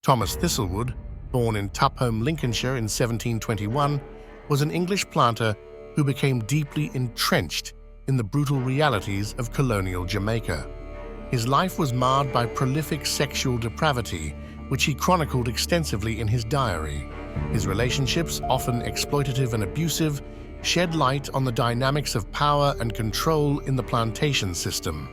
Thomas Thistlewood, born in Tuphome, Lincolnshire in 1721, was an English planter who became deeply entrenched in the brutal realities of colonial Jamaica. His life was marred by prolific sexual depravity, which he chronicled extensively in his diary. His relationships, often exploitative and abusive, shed light on the dynamics of power and control in the plantation system.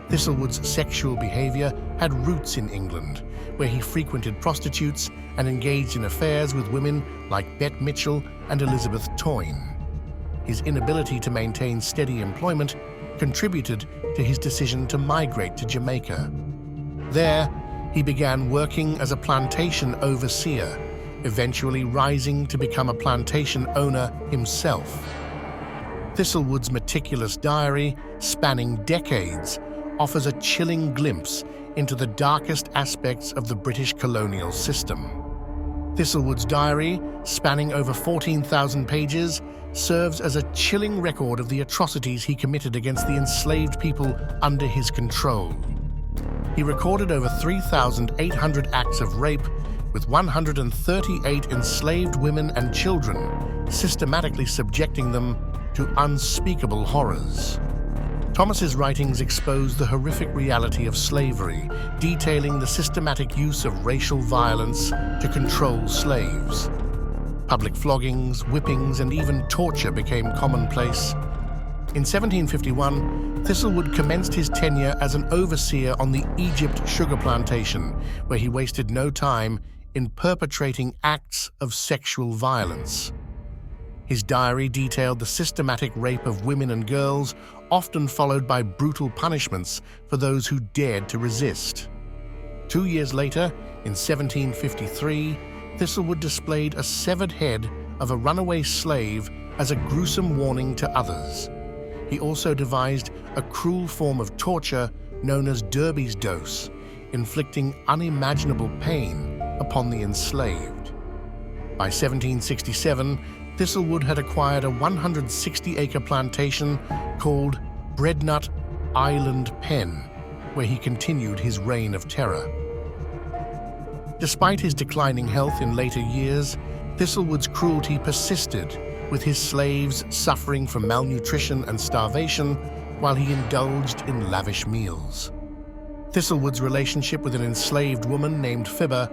Thistlewood's sexual behavior had roots in England, where he frequented prostitutes and engaged in affairs with women like Bette Mitchell and Elizabeth Toyne. His inability to maintain steady employment contributed to his decision to migrate to Jamaica. There, he began working as a plantation overseer, eventually rising to become a plantation owner himself. Thistlewood's meticulous diary, spanning decades, offers a chilling glimpse into the darkest aspects of the British colonial system. Thistlewood's diary, spanning over 14,000 pages, serves as a chilling record of the atrocities he committed against the enslaved people under his control. He recorded over 3,800 acts of rape, with 138 enslaved women and children, systematically subjecting them to unspeakable horrors. Thomas's writings expose the horrific reality of slavery, detailing the systematic use of racial violence to control slaves. Public floggings, whippings, and even torture became commonplace. In 1751, Thistlewood commenced his tenure as an overseer on the Egypt sugar plantation, where he wasted no time in perpetrating acts of sexual violence. His diary detailed the systematic rape of women and girls, often followed by brutal punishments for those who dared to resist. 2 years later, in 1753, Thistlewood displayed a severed head of a runaway slave as a gruesome warning to others. He also devised a cruel form of torture known as Derby's dose, inflicting unimaginable pain upon the enslaved. By 1767, Thistlewood had acquired a 160-acre plantation called Breadnut Island Pen, where he continued his reign of terror. Despite his declining health in later years, Thistlewood's cruelty persisted, with his slaves suffering from malnutrition and starvation while he indulged in lavish meals. Thistlewood's relationship with an enslaved woman named Fibber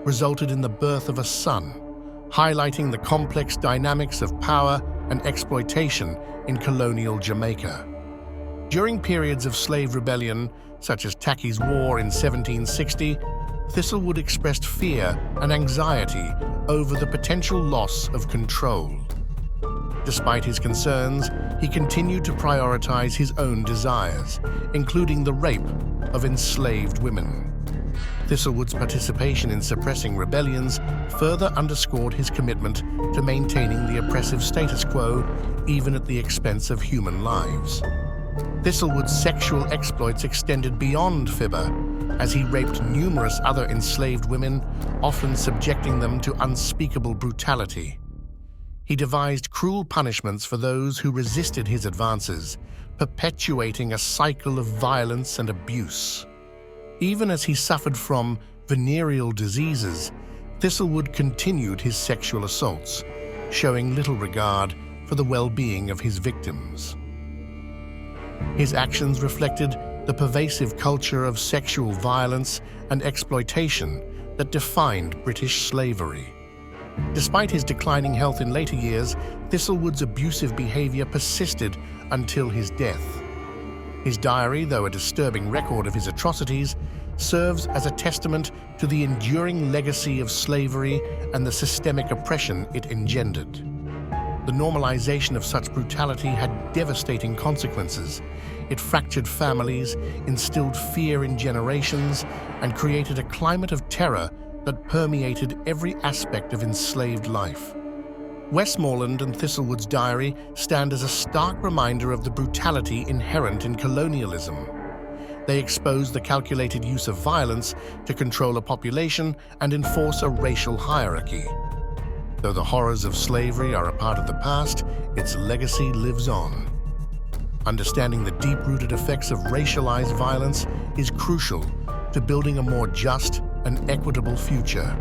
resulted in the birth of a son, highlighting the complex dynamics of power and exploitation in colonial Jamaica. During periods of slave rebellion, such as Tacky's War in 1760, Thistlewood expressed fear and anxiety over the potential loss of control. Despite his concerns, he continued to prioritize his own desires, including the rape of enslaved women. Thistlewood's participation in suppressing rebellions further underscored his commitment to maintaining the oppressive status quo, even at the expense of human lives. Thistlewood's sexual exploits extended beyond Fibber, as he raped numerous other enslaved women, often subjecting them to unspeakable brutality. He devised cruel punishments for those who resisted his advances, perpetuating a cycle of violence and abuse. Even as he suffered from venereal diseases, Thistlewood continued his sexual assaults, showing little regard for the well-being of his victims. His actions reflected the pervasive culture of sexual violence and exploitation that defined British slavery. Despite his declining health in later years, Thistlewood's abusive behavior persisted until his death. His diary, though a disturbing record of his atrocities, serves as a testament to the enduring legacy of slavery and the systemic oppression it engendered. The normalization of such brutality had devastating consequences. It fractured families, instilled fear in generations, and created a climate of terror that permeated every aspect of enslaved life. Westmoreland and Thistlewood's diary stand as a stark reminder of the brutality inherent in colonialism. They expose the calculated use of violence to control a population and enforce a racial hierarchy. Though the horrors of slavery are a part of the past, its legacy lives on. Understanding the deep-rooted effects of racialized violence is crucial to building a more just an equitable future.